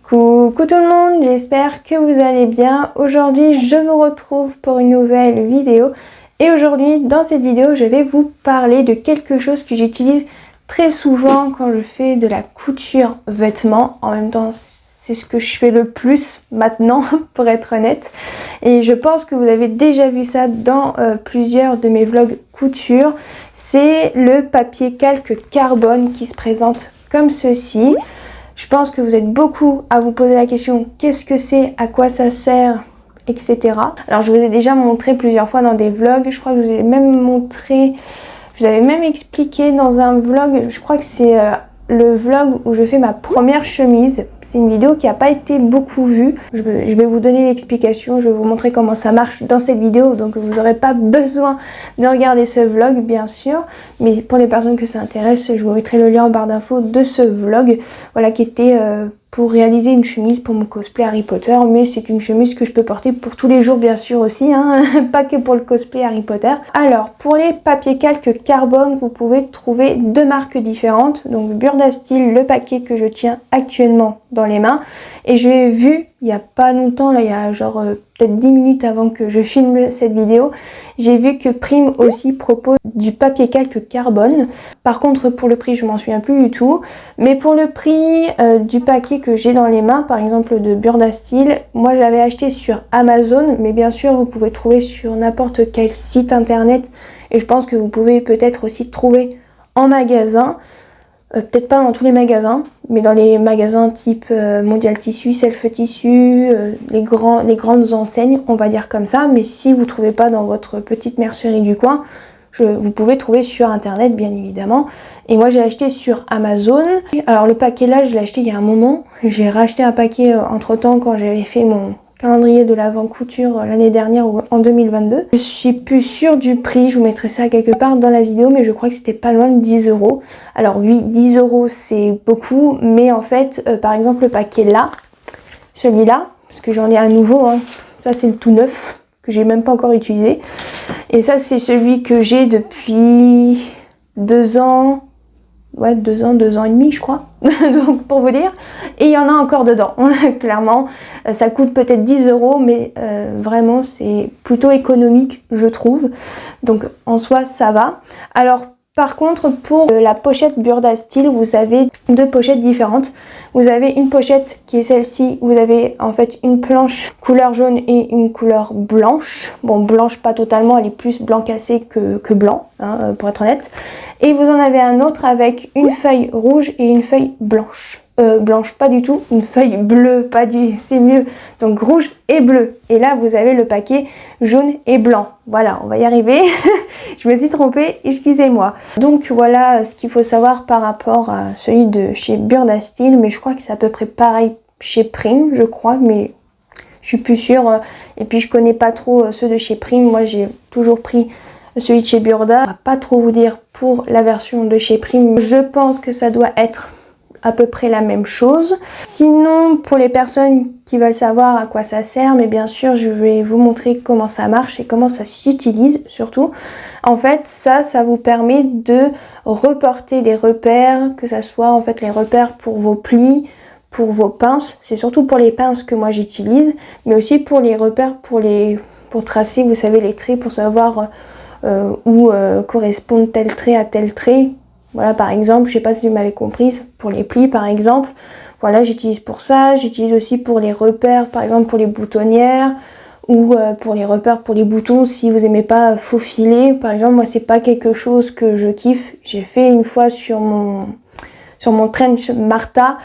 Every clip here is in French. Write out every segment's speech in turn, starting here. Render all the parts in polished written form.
Coucou tout le monde, j'espère que vous allez bien. Aujourd'hui je me retrouve pour une nouvelle vidéo et aujourd'hui dans cette vidéo je vais vous parler de quelque chose que j'utilise très souvent quand je fais de la couture vêtements. En même temps c'est ce que je fais le plus maintenant pour être honnête, et je pense que vous avez déjà vu ça dans plusieurs de mes vlogs couture. C'est le papier calque carbone qui se présente comme ceci. Je pense que vous êtes beaucoup à vous poser la question qu'est-ce que c'est, à quoi ça sert, etc. Alors je vous ai déjà montré plusieurs fois dans des vlogs, je crois que je vous ai même montré, je vous avais même expliqué dans un vlog, je crois que c'est le vlog où je fais ma première chemise. C'est une vidéo qui n'a pas été beaucoup vue. Je vais vous donner l'explication, je vais vous montrer comment ça marche dans cette vidéo, donc vous n'aurez pas besoin de regarder ce vlog bien sûr, mais pour les personnes que ça intéresse, je vous mettrai le lien en barre d'infos de ce vlog, voilà, qui était pour réaliser une chemise pour mon cosplay Harry Potter, mais c'est une chemise que je peux porter pour tous les jours bien sûr aussi, hein, pas que pour le cosplay Harry Potter. Alors pour les papiers calque carbone, vous pouvez trouver deux marques différentes, donc Burda Style, le paquet que je tiens actuellement dans les mains, et j'ai vu il n'y a pas longtemps, là il y a genre peut-être 10 minutes avant que je filme cette vidéo, j'ai vu que Prime aussi propose du papier calque carbone. Par contre pour le prix je m'en souviens plus du tout, mais pour le prix du paquet que j'ai dans les mains, par exemple de Burda Style, moi j'avais acheté sur Amazon, mais bien sûr vous pouvez trouver sur n'importe quel site internet, et je pense que vous pouvez peut-être aussi trouver en magasin. Peut-être pas dans tous les magasins, mais dans les magasins type Mondial Tissu, Self Tissu, les grandes enseignes, on va dire comme ça. Mais si vous ne trouvez pas dans votre petite mercerie du coin, vous pouvez trouver sur internet bien évidemment. Et moi j'ai acheté sur Amazon. Alors le paquet là, je l'ai acheté il y a un moment. J'ai racheté un paquet entre temps quand j'avais fait mon calendrier de l'avant couture l'année dernière ou en 2022. Je suis plus sûre du prix, je vous mettrai ça quelque part dans la vidéo, mais je crois que c'était pas loin de 10 €. Alors oui, 10 € c'est beaucoup, mais en fait, par exemple le paquet là, celui-là, parce que j'en ai un nouveau, hein, ça c'est le tout neuf, que j'ai même pas encore utilisé. Et ça c'est celui que j'ai depuis 2 ans, ouais 2 ans et demi je crois, donc pour vous dire, et il y en a encore dedans, clairement, ça coûte peut-être 10 €, mais vraiment c'est plutôt économique je trouve, donc en soi ça va. Alors par contre pour la pochette Burda Style, vous avez deux pochettes différentes. Vous avez une pochette qui est celle-ci, vous avez en fait une planche couleur jaune et une couleur blanche. Bon, blanche pas totalement, elle est plus blanc cassé que blanc, hein, pour être honnête. Et vous en avez un autre avec une feuille rouge et une feuille blanche. Blanche pas du tout, une feuille bleue, pas du, c'est mieux, donc rouge et bleu. Et là vous avez le paquet jaune et blanc. Voilà, on va y arriver. Je me suis trompée, excusez-moi. Donc voilà ce qu'il faut savoir par rapport à celui de chez Burda Style, mais je crois que c'est à peu près pareil chez Prime, je crois, mais je suis plus sûre. Et puis je connais pas trop ceux de chez Prime, moi j'ai toujours pris celui de chez Burda. On va pas trop vous dire pour la version de chez Prime, je pense que ça doit être à peu près la même chose. Sinon, pour les personnes qui veulent savoir à quoi ça sert, mais bien sûr je vais vous montrer comment ça marche et comment ça s'utilise surtout. En fait ça vous permet de reporter des repères, que ça soit en fait les repères pour vos plis, pour vos pinces, c'est surtout pour les pinces que moi j'utilise, mais aussi pour les repères pour tracer, vous savez, les traits, pour savoir où correspondent tel trait à tel trait. Voilà, par exemple, je sais pas si vous m'avez comprise, pour les plis par exemple, voilà, j'utilise pour ça. J'utilise aussi pour les repères, par exemple pour les boutonnières, ou pour les repères pour les boutons, si vous aimez pas faufiler. Par exemple, moi c'est pas quelque chose que je kiffe. J'ai fait une fois sur mon trench Martha.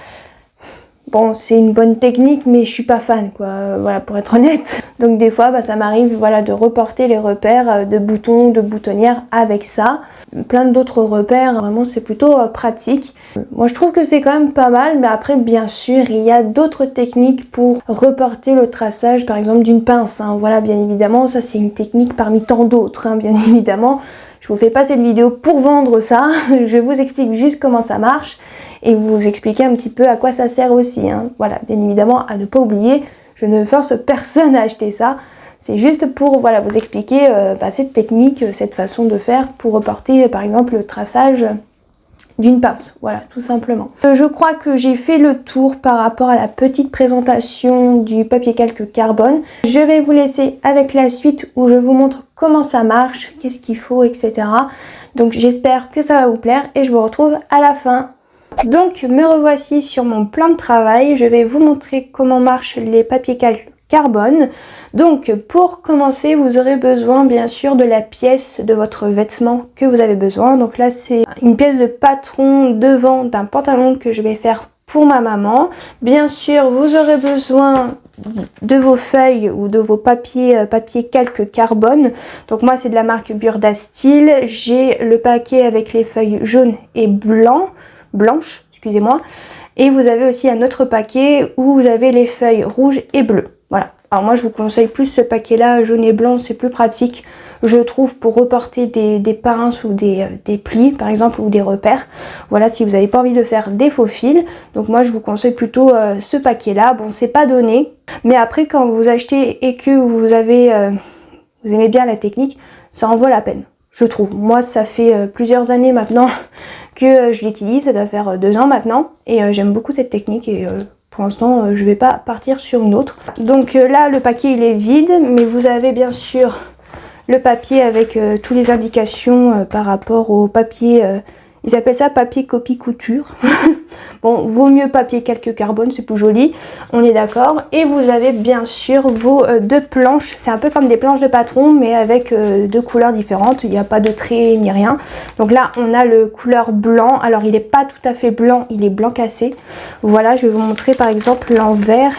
Bon, c'est une bonne technique, mais je suis pas fan, quoi, voilà, pour être honnête. Donc des fois, ça m'arrive, voilà, de reporter les repères de boutons, de boutonnières avec ça. Plein d'autres repères, vraiment, c'est plutôt pratique. Moi, je trouve que c'est quand même pas mal, mais après, bien sûr, il y a d'autres techniques pour reporter le traçage, par exemple, d'une pince, hein. Voilà, bien évidemment, ça, c'est une technique parmi tant d'autres, hein, bien évidemment. Je vous fais pas cette vidéo pour vendre ça, je vous explique juste comment ça marche et vous expliquer un petit peu à quoi ça sert aussi, hein. Voilà, bien évidemment, à ne pas oublier, je ne force personne à acheter ça, c'est juste pour, voilà, vous expliquer cette technique, cette façon de faire pour reporter par exemple le traçage d'une pince, voilà, tout simplement. Je crois que j'ai fait le tour par rapport à la petite présentation du papier calque carbone. Je vais vous laisser avec la suite où je vous montre comment ça marche, qu'est-ce qu'il faut, etc. Donc j'espère que ça va vous plaire et je vous retrouve à la fin. Donc me revoici sur mon plan de travail. Je vais vous montrer comment marchent les papiers calque carbone. Donc pour commencer, vous aurez besoin bien sûr de la pièce de votre vêtement que vous avez besoin. Donc là c'est une pièce de patron devant d'un pantalon que je vais faire pour ma maman. Bien sûr vous aurez besoin de vos feuilles ou de vos papier calque carbone. Donc moi c'est de la marque Burda Steel. J'ai le paquet avec les feuilles jaunes et blanches, excusez-moi. Et vous avez aussi un autre paquet où vous avez les feuilles rouges et bleues. Voilà. Alors moi je vous conseille plus ce paquet là, jaune et blanc, c'est plus pratique, je trouve, pour reporter des pinces ou des plis par exemple, ou des repères. Voilà, si vous n'avez pas envie de faire des faux fils. Donc moi je vous conseille plutôt ce paquet là. Bon, c'est pas donné, mais après quand vous achetez et que vous aimez bien la technique, ça en vaut la peine, je trouve. Moi ça fait plusieurs années maintenant que je l'utilise, ça doit faire 2 ans maintenant, et j'aime beaucoup cette technique, et pour l'instant je vais pas partir sur une autre. Donc là le paquet il est vide, mais vous avez bien sûr le papier avec toutes les indications par rapport au papier, ils appellent ça papier copie couture. Bon, vaut mieux papier calque carbone, c'est plus joli, on est d'accord. Et vous avez bien sûr vos 2 planches, c'est un peu comme des planches de patron, mais avec 2 couleurs différentes, il n'y a pas de trait ni rien. Donc là on a le couleur blanc, alors il n'est pas tout à fait blanc, il est blanc cassé. Voilà, je vais vous montrer par exemple l'envers.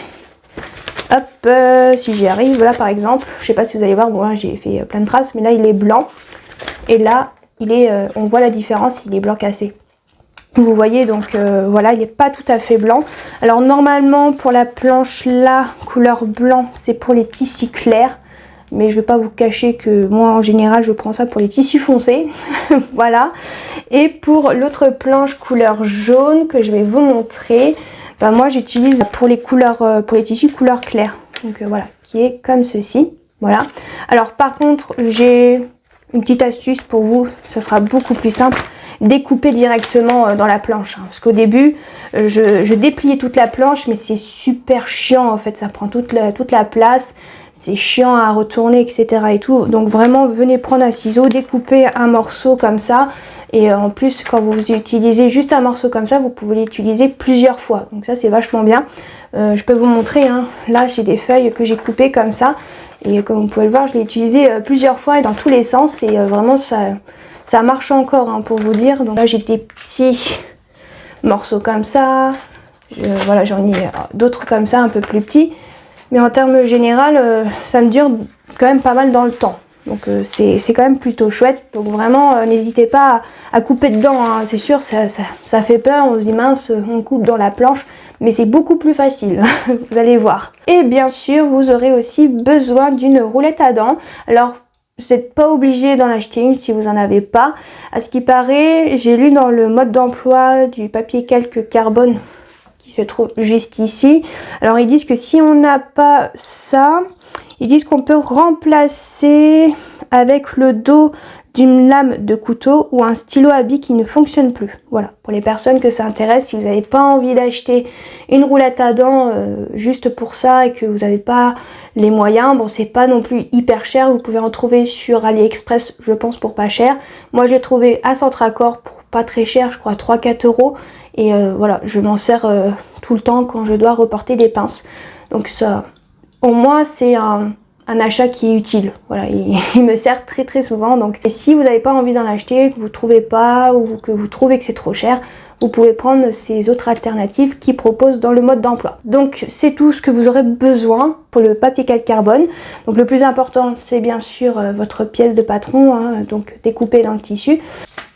Hop, si j'y arrive, voilà par exemple, je sais pas si vous allez voir, bon là j'ai fait plein de traces, mais là il est blanc, et là il est, on voit la différence, il est blanc cassé. Vous voyez, donc voilà, il n'est pas tout à fait blanc. Alors normalement pour la planche là, couleur blanc, c'est pour les tissus clairs, mais je vais pas vous cacher que moi en général je prends ça pour les tissus foncés. Voilà. Et pour l'autre planche couleur jaune que je vais vous montrer, ben moi j'utilise pour les couleurs, pour les tissus couleur claire. Donc voilà, qui est comme ceci. Voilà. Alors par contre j'ai une petite astuce pour vous, ça sera beaucoup plus simple. Découper directement dans la planche, hein, parce qu'au début je dépliais toute la planche, mais c'est super chiant en fait, ça prend toute la place, c'est chiant à retourner, etc. et tout. Donc vraiment venez prendre un ciseau, découper un morceau comme ça, et en plus quand vous utilisez juste un morceau comme ça, vous pouvez l'utiliser plusieurs fois, donc ça c'est vachement bien. Je peux vous montrer, hein, là j'ai des feuilles que j'ai coupées comme ça, et comme vous pouvez le voir je l'ai utilisé plusieurs fois et dans tous les sens, et vraiment ça marche encore, hein, pour vous dire. Donc là j'ai des petits morceaux comme ça, voilà, j'en ai d'autres comme ça un peu plus petits, mais en termes général ça me dure quand même pas mal dans le temps, donc c'est quand même plutôt chouette. Donc vraiment n'hésitez pas à couper dedans, hein. C'est sûr ça fait peur, on se dit mince on coupe dans la planche, mais c'est beaucoup plus facile. Vous allez voir. Et bien sûr vous aurez aussi besoin d'une roulette à dents. Alors vous n'êtes pas obligé d'en acheter une si vous n'en avez pas. À ce qui paraît, j'ai lu dans le mode d'emploi du papier calque carbone qui se trouve juste ici. Alors ils disent que si on n'a pas ça, ils disent qu'on peut remplacer avec le dos d'une lame de couteau ou un stylo à billes qui ne fonctionne plus. Voilà, pour les personnes que ça intéresse, si vous n'avez pas envie d'acheter une roulette à dents juste pour ça et que vous n'avez pas les moyens, bon c'est pas non plus hyper cher, vous pouvez en trouver sur AliExpress, je pense, pour pas cher. Moi je l'ai trouvé à Centracor pour pas très cher, je crois 3-4 euros, et voilà, je m'en sers tout le temps quand je dois reporter des pinces. Donc ça, au moins c'est un achat qui est utile. Voilà, il me sert très souvent. Donc et si vous n'avez pas envie d'en acheter, que vous ne trouvez pas, ou que vous trouvez que c'est trop cher, vous pouvez prendre ces autres alternatives qui proposent dans le mode d'emploi. Donc c'est tout ce que vous aurez besoin pour le papier calque carbone. Donc le plus important c'est bien sûr votre pièce de patron, hein, donc découpée dans le tissu,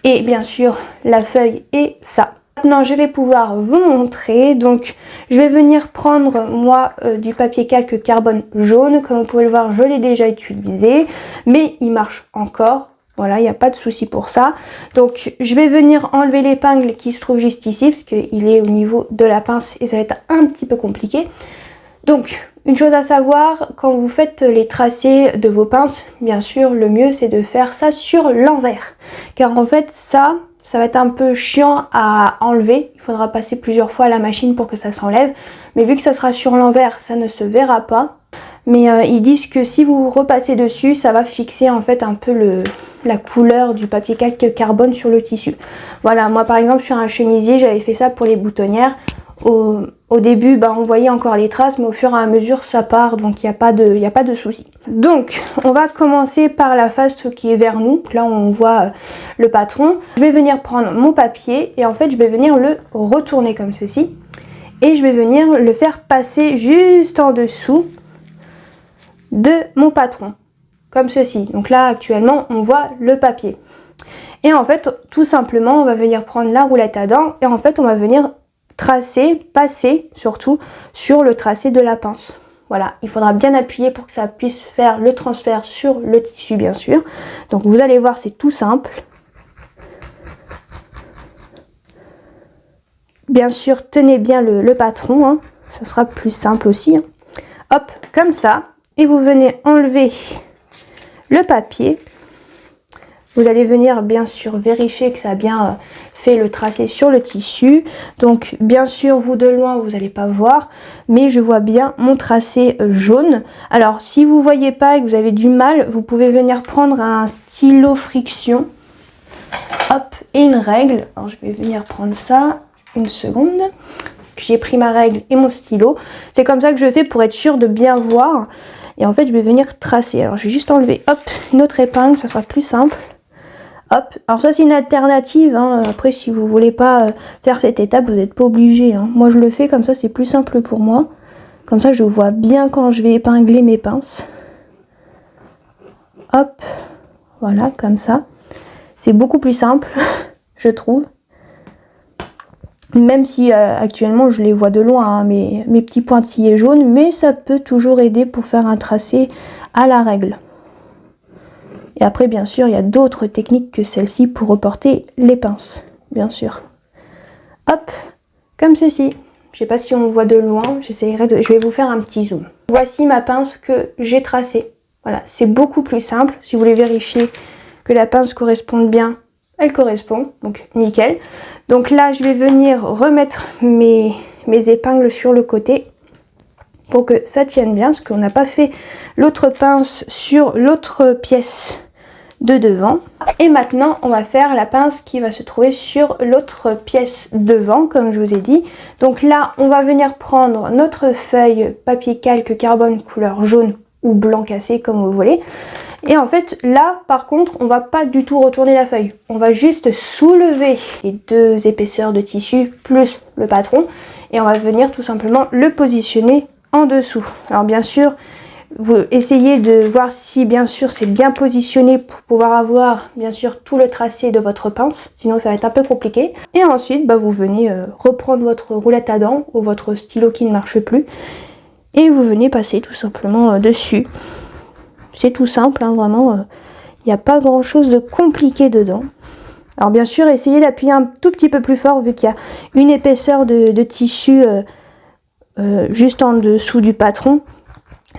et bien sûr la feuille et ça. Maintenant je vais pouvoir vous montrer. Donc je vais venir prendre moi du papier calque carbone jaune. Comme vous pouvez le voir, je l'ai déjà utilisé, mais il marche encore. Voilà, il n'y a pas de souci pour ça. Donc je vais venir enlever l'épingle qui se trouve juste ici, parce qu'il est au niveau de la pince et ça va être un petit peu compliqué. Donc une chose à savoir, quand vous faites les tracés de vos pinces, bien sûr le mieux c'est de faire ça sur l'envers, car en fait ça ça va être un peu chiant à enlever. Il faudra passer plusieurs fois à la machine pour que ça s'enlève. Mais vu que ça sera sur l'envers, ça ne se verra pas. Mais ils disent que si vous repassez dessus, ça va fixer en fait un peu la couleur du papier calque carbone sur le tissu. Voilà, moi par exemple sur un chemisier, j'avais fait ça pour les boutonnières. Au début, on voyait encore les traces, mais au fur et à mesure, ça part, donc il n'y a pas de souci. Donc, on va commencer par la face qui est vers nous. Là, on voit le patron. Je vais venir prendre mon papier et en fait, je vais venir le retourner comme ceci. Et je vais venir le faire passer juste en dessous de mon patron, comme ceci. Donc là, actuellement, on voit le papier. Et en fait, tout simplement, on va venir prendre la roulette à dents et en fait, on va venir tracer, passer surtout sur le tracé de la pince. Voilà, il faudra bien appuyer pour que ça puisse faire le transfert sur le tissu bien sûr. Donc vous allez voir, c'est tout simple. Bien sûr, tenez bien le patron, hein. Ça sera plus simple aussi. Hein. Hop, comme ça. Et vous venez enlever le papier. Vous allez venir bien sûr vérifier que ça a bien fait le tracé sur le tissu. Donc bien sûr vous de loin vous n'allez pas voir, mais je vois bien mon tracé jaune. Alors si vous ne voyez pas et que vous avez du mal, vous pouvez venir prendre un stylo friction. Hop, et une règle. Alors je vais venir prendre ça, une seconde. J'ai pris ma règle et mon stylo. C'est comme ça que je fais pour être sûr de bien voir. Et en fait je vais venir tracer. Alors je vais juste enlever hop, une autre épingle, ça sera plus simple. Hop, alors ça c'est une alternative, hein. Après si vous voulez pas faire cette étape, vous n'êtes pas obligé, hein. Moi je le fais comme ça, c'est plus simple pour moi. Comme ça je vois bien quand je vais épingler mes pinces. Hop, voilà, comme ça. C'est beaucoup plus simple, je trouve. Même si actuellement je les vois de loin, hein, mes petits pointillés jaunes, mais ça peut toujours aider pour faire un tracé à la règle. Et après, bien sûr, il y a d'autres techniques que celle-ci pour reporter les pinces, bien sûr. Hop, comme ceci. Je ne sais pas si on voit de loin, je vais vous faire un petit zoom. Voici ma pince que j'ai tracée. Voilà, c'est beaucoup plus simple. Si vous voulez vérifier que la pince corresponde bien, elle correspond, donc nickel. Donc là, je vais venir remettre mes épingles sur le côté pour que ça tienne bien, parce qu'on n'a pas fait l'autre pince sur l'autre pièce de devant. Et maintenant on va faire la pince qui va se trouver sur l'autre pièce devant, comme je vous ai dit. Donc là on va venir prendre notre feuille papier calque carbone couleur jaune ou blanc cassé comme vous voulez. Et en fait là par contre on va pas du tout retourner la feuille, on va juste soulever les deux épaisseurs de tissu plus le patron et on va venir tout simplement le positionner en dessous. Alors bien sûr vous essayez de voir si bien sûr c'est bien positionné pour pouvoir avoir bien sûr tout le tracé de votre pince, sinon ça va être un peu compliqué. Et ensuite vous venez reprendre votre roulette à dents ou votre stylo qui ne marche plus et vous venez passer tout simplement dessus. C'est tout simple, hein, vraiment, il n'y a pas grand chose de compliqué dedans. Alors bien sûr essayez d'appuyer un tout petit peu plus fort vu qu'il y a une épaisseur de tissu juste en dessous du patron.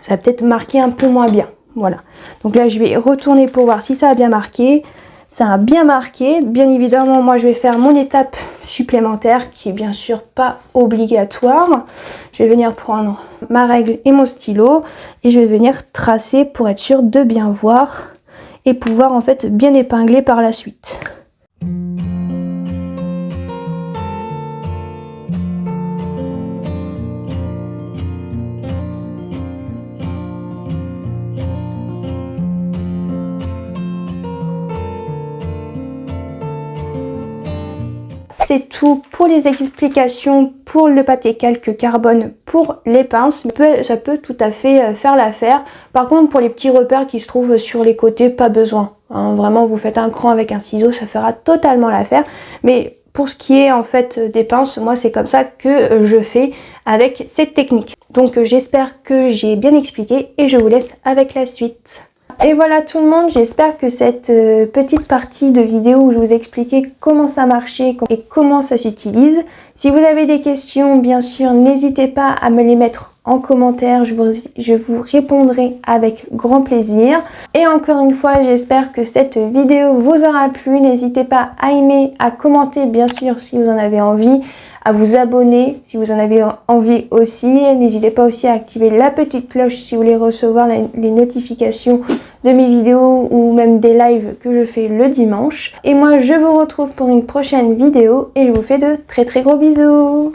Ça va peut-être marquer un peu moins bien. Voilà. Donc là, je vais retourner pour voir si ça a bien marqué. Ça a bien marqué. Bien évidemment, moi, je vais faire mon étape supplémentaire qui est bien sûr pas obligatoire. Je vais venir prendre ma règle et mon stylo et je vais venir tracer pour être sûr de bien voir et pouvoir en fait bien épingler par la suite. C'est tout pour les explications pour le papier calque carbone pour les pinces. Ça peut tout à fait faire l'affaire. Par contre, pour les petits repères qui se trouvent sur les côtés, pas besoin. Hein, vraiment, vous faites un cran avec un ciseau, ça fera totalement l'affaire. Mais pour ce qui est en fait des pinces, moi c'est comme ça que je fais avec cette technique. Donc j'espère que j'ai bien expliqué et je vous laisse avec la suite. Et voilà tout le monde, j'espère que cette petite partie de vidéo où je vous expliquais comment ça marchait et comment ça s'utilise. Si vous avez des questions, bien sûr, n'hésitez pas à me les mettre en commentaire, je vous répondrai avec grand plaisir. Et encore une fois, j'espère que cette vidéo vous aura plu. N'hésitez pas à aimer, à commenter bien sûr si vous en avez envie, à vous abonner si vous en avez envie aussi. N'hésitez pas aussi à activer la petite cloche si vous voulez recevoir les notifications de mes vidéos ou même des lives que je fais le dimanche. Et moi, je vous retrouve pour une prochaine vidéo et je vous fais de très gros bisous.